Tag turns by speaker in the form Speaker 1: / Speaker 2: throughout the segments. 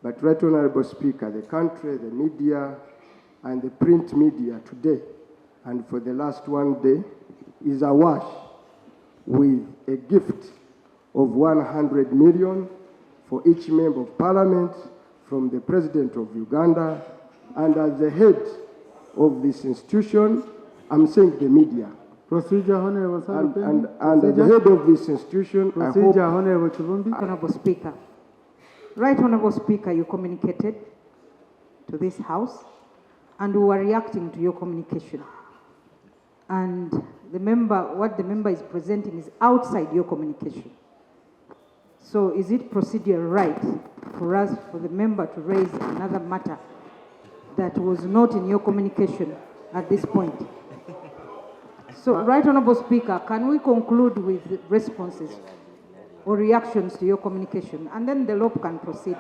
Speaker 1: But Right Honorable Speaker, the country, the media, and the print media today, and for the last one day, is awash with a gift of 100 million for each member of parliament from the President of Uganda. And as the head of this institution, I'm saying the media.
Speaker 2: Procedure, Honorable
Speaker 1: And as the head of this institution,
Speaker 2: Procedure, Honorable Chivumbi.
Speaker 3: Honorable Speaker. Right Honorable Speaker, you communicated to this House and we were reacting to your communication. And what the member is presenting is outside your communication. So is it procedure right for the member to raise another matter that was not in your communication at this point? So, Right Honorable Speaker, can we conclude with responses or reactions to your communication, and then the LOP can proceed?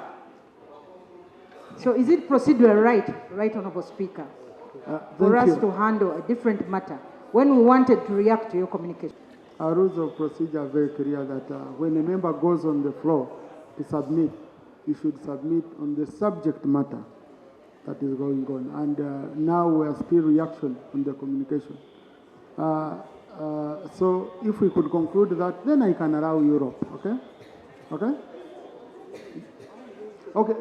Speaker 3: So is it procedural right Honorable Speaker, for us to handle a different matter when we wanted to react to your communication?
Speaker 2: Our rules of procedure are very clear that when a member goes on the floor to submit, he should submit on the subject matter that is going on. And now we are still reaction on the communication. So if we could conclude that, then I can allow Europe, okay? Okay? Okay,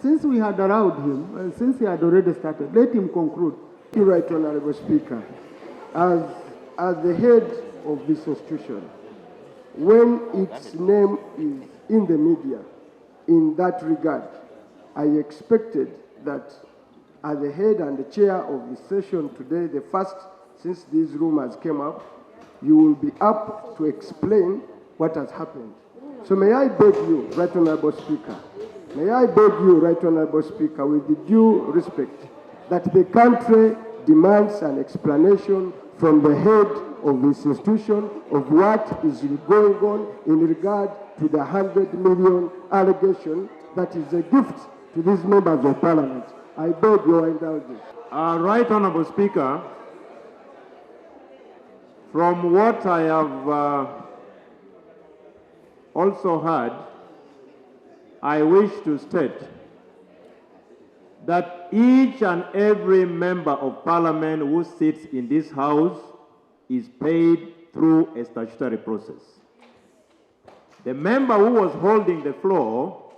Speaker 2: since we had allowed him, since he had already started, let him conclude.
Speaker 1: You're right, Honorable Speaker. As the head of this institution, when its name is in the media, in that regard, I expected that as the head and the chair of the session today, the first since these rumors came up, you will be up to explain what has happened. So may I beg you, Right Honorable Speaker, may I beg you, Right Honorable Speaker, with the due respect, that the country demands an explanation from the head of this institution of what is going on in regard to the 100 million allegation that is a gift to these members of parliament. I beg your indulgence.
Speaker 4: Right Honorable Speaker, from what I have also heard, I wish to state that each and every member of parliament who sits in this house is paid through a statutory process. The member who was holding the floor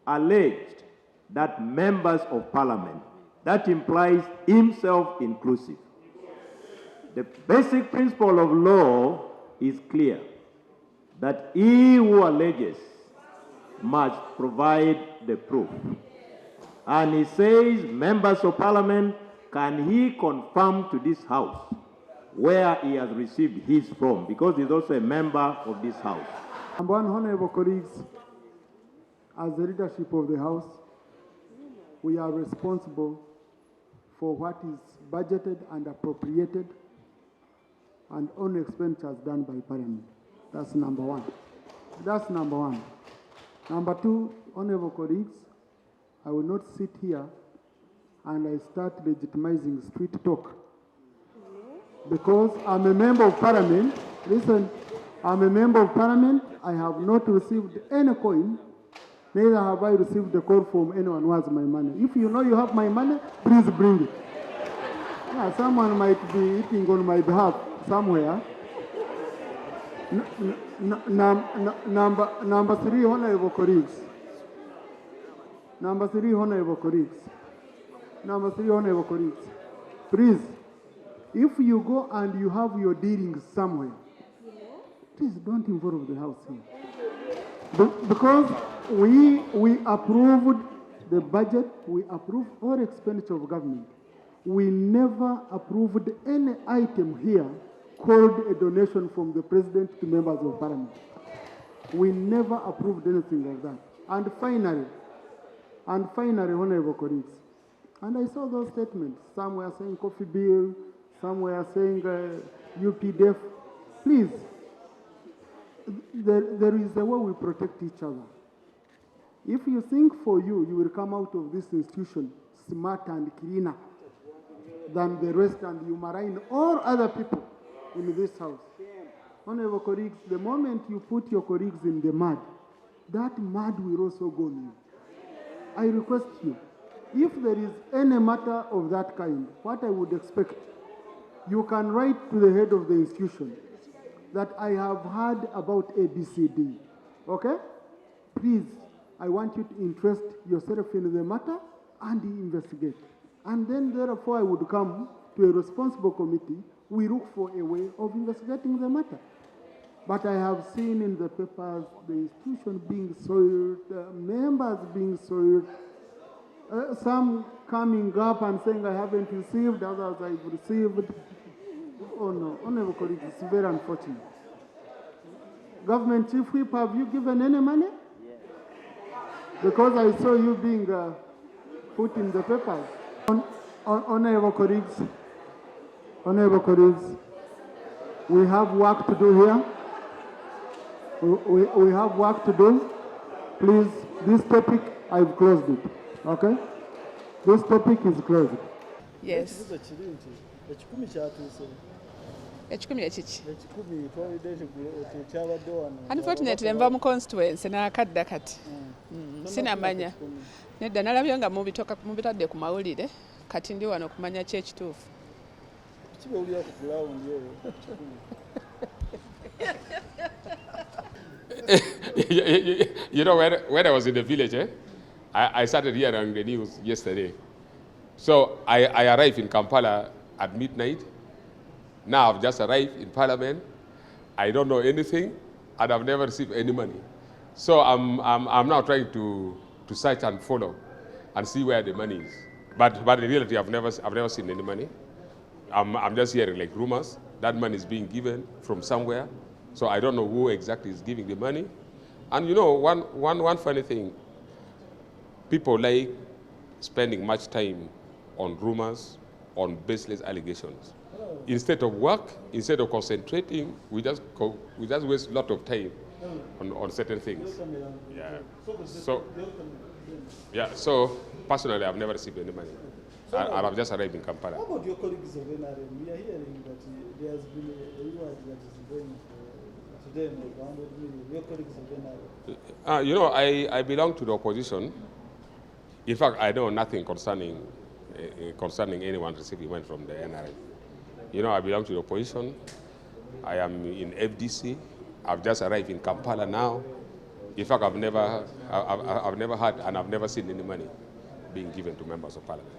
Speaker 4: alleged that members of parliament, that implies himself inclusive. The basic principle of law is clear, that he who alleges must provide the proof. And he says, members of parliament, can he confirm to this house where he has received his from, because he's also a member of this house.
Speaker 2: Number one, honorable colleagues, as the leadership of the house, we are responsible for what is budgeted and appropriated and on expenditures done by parliament. That's number one. That's number one. Number two, honorable colleagues, I will not sit here and I start legitimizing street talk. Because I'm a member of parliament. Listen, I'm a member of parliament. I have not received any coin. Neither have I received a call from anyone who has my money. If you know you have my money, please bring it. Yeah, someone might be eating on my behalf somewhere. Number three, honorable colleagues. Number three, honorable colleagues. Number three, honorable colleagues. Please, if you go and you have your dealings somewhere, please don't involve the house here. Because we approved the budget, we approved all expenditure of government. We never approved any item here called a donation from the president to members of parliament. We never approved anything like that. And finally, honorable colleagues, and I saw those statements. Some were saying coffee bill, some were saying UPDF. Please, there is a way we protect each other. If you think for you will come out of this institution smarter and cleaner than the rest, and you marine all other people in this house. Honorable colleagues, the moment you put your colleagues in the mud, that mud will also go on you. I request you, if there is any matter of that kind, what I would expect, you can write to the head of the institution that I have heard about ABCD. Okay? Please, I want you to interest yourself in the matter and investigate. And then therefore I would come to a responsible committee. We look for a way of investigating the matter. But I have seen in the papers the institution being soiled, members being soiled, some coming up and saying I haven't received, others I've received. Oh no, honorable colleagues, it's very unfortunate. Government Chief Whip, have you given any money? Because I saw you being put in the papers. Honorable colleagues, we have work to do here. We have work to do. Please, this topic, I've closed it. Okay? This topic is closed.
Speaker 5: Yes. Unfortunately, nva mu constituency n'akadda kati. Sinamanya. Nedda nalabye nga mubitadde ku mawulire, kati ndi wano kumanya ki ekituufu.
Speaker 6: You know, when I was in the village, I started hearing the news yesterday. So I arrived in Kampala at midnight. Now I've just arrived in Parliament. I don't know anything, and I've never received any money. So I'm now trying to search and follow and see where the money is. But in reality, I've never seen any money. I'm just hearing like rumors that money is being given from somewhere. So I don't know who exactly is giving the money. And you know, one funny thing, people like spending much time on rumors, on baseless allegations. Instead of work, instead of concentrating, we just waste a lot of time on certain things. So personally, I've never received any money. And I've just arrived in Kampala.
Speaker 7: How about your colleagues of NRM? We are hearing that there has been a reward that is going to them of 100 million. Your colleagues of NRM?
Speaker 6: You know, I belong to the opposition. In fact, I know nothing concerning anyone receiving money from the NRM. You know, I belong to the opposition. I am in FDC. I've just arrived in Kampala now. In fact, I've never had and I've never seen any money being given to members of parliament.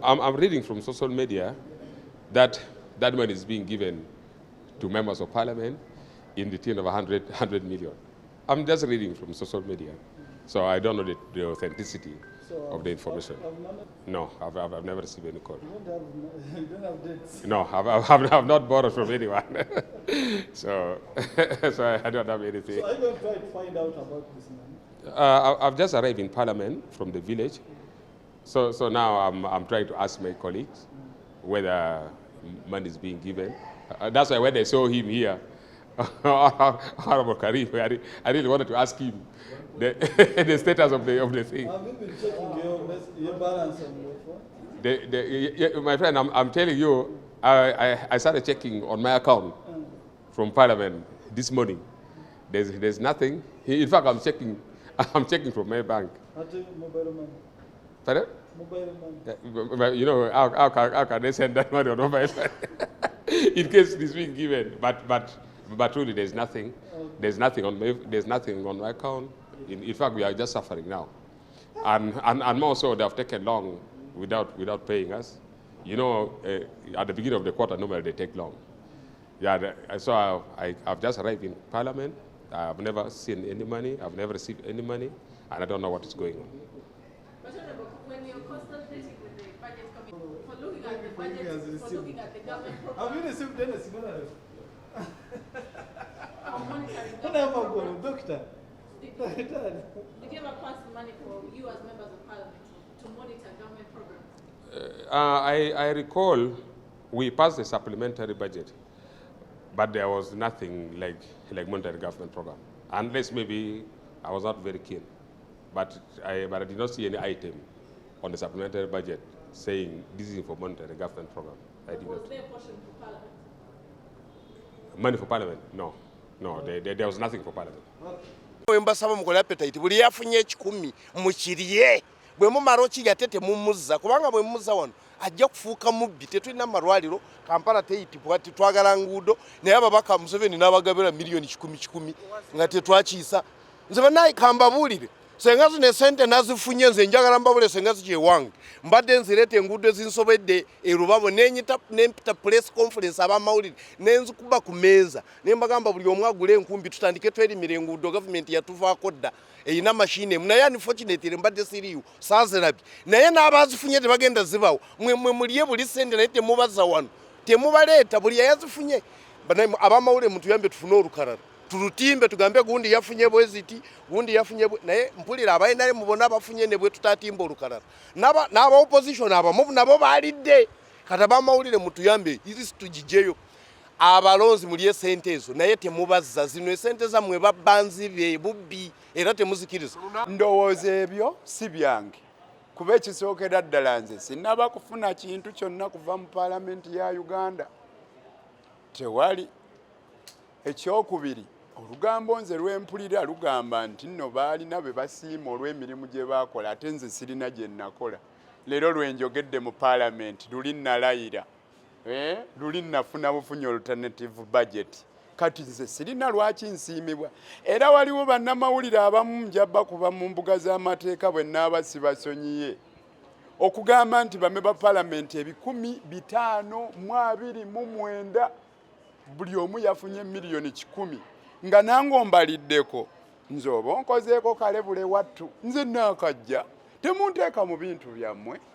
Speaker 6: I'm reading from social media that money is being given to members of parliament in the tune of 100 million. I'm just reading from social media, so I don't know the authenticity of the information. No, I've never received any call.
Speaker 7: You don't have debts?
Speaker 6: No, I've not borrowed from anyone. so I don't have anything.
Speaker 7: So are you going to try to find out about this money?
Speaker 6: I've just arrived in Parliament from the village. So now I'm trying to ask my colleagues whether money is being given. That's why when I saw him here, Honorable Karim, I really wanted to ask him the status of the thing.
Speaker 7: Have you been checking your balance on your phone?
Speaker 6: My friend, I'm telling you, I started checking on my account from Parliament this morning. There's nothing. In fact, I'm checking from my bank.
Speaker 7: Mobile money?
Speaker 6: Pardon?
Speaker 7: Mobile money?
Speaker 6: You know, how can they send that money on mobile money? In case it's being given, but truly there's nothing. There's nothing on my account. In fact, we are just suffering now, and more so they have taken long without paying us. You know, at the beginning of the quarter, normally they take long. Yeah, so I've just arrived in Parliament. I've never seen any money. I've never received any money, and I don't know what is going on.
Speaker 8: When you're consulting with the budget committee, for looking at the budget, for looking at the government program,
Speaker 7: have you received any signal?
Speaker 8: monitoring
Speaker 7: Doctor.
Speaker 8: did you ever pass money for you as members of parliament to monitor government programs?
Speaker 6: I recall we passed a supplementary budget, but there was nothing like monetary government program, unless maybe I was not very keen. But I did not see any item on the supplementary budget saying this is for monetary government program. I did not.
Speaker 8: Was there a portion for parliament?
Speaker 6: Money for parliament? No, there was nothing for parliament.
Speaker 7: Okay.
Speaker 9: Mbasaba mukole appetite buli yafunye 10 mukiriye bwe mumara okiyatete mumuzza kubanga bwe mumuzza wano ajja kufuuka mubbi tetulina malwaliro Kampala teyitibwa ati twagala nguudo naye ababaka Museveni n'abagabira milioni 10 nga tetwakiisa nze banayi kambabuulire senga zino esente nazifunye nze njagala mbabule senga zijewange mbadde nzirete enguudo ezinsobedde erubabo nempita press conference abamawulire nenzikuba ku meeza nembagamba buli omu agule enkumbi tutandike twerimira enguudo government yatuvaako dda eyina mashine naye unfortunately mbadde siriiwo saazirabye naye n'abazifunye tebagenda zibawo mwe muliye buli sente naye temubaza wano temubaleeta buli yayazifunye abamawulire mutuyambe tufune olukalala tulutimbe tugambe gundi yafunye bweziti gundi yafunye naye mpulira abayinale mubona abafunye ne bwe tutatimba olukalala n'aba opposition abamu nabo balidde kata bamawulire mutuyambe izi tugijeyo abalonzi muliye sente ezo naye temubazza zino esente zammwe babbanzibye bubbi era temuzikiriza
Speaker 10: ndowooza ebyo si byange kuba ekisookera ddala nze sinaba kufuna kintu kyonna kuva mu paalamenti ya Uganda tewali ekyokubiri olugambo nze lwempulira lugamba nti nno baalina be basiima olw'emirimu gye baakola ate nze sirina gye nakola leero lwenjogedde mu paalamenti luli nalayira luli nafuna bufunye alternative budget kati nze sirina lwaki nsiimibwa era waliwo bannamawulire abamu njabba kuba mu mbuga z'amateeka bwe naaba sibasonyiye okugamba nti bame ba paalamenti 529 buli omu yafunye milioni 10 nga nange mbaliddeko nze oba onkozeeko kale bule wattu nze naakajja temunteeka mu bintu byammwe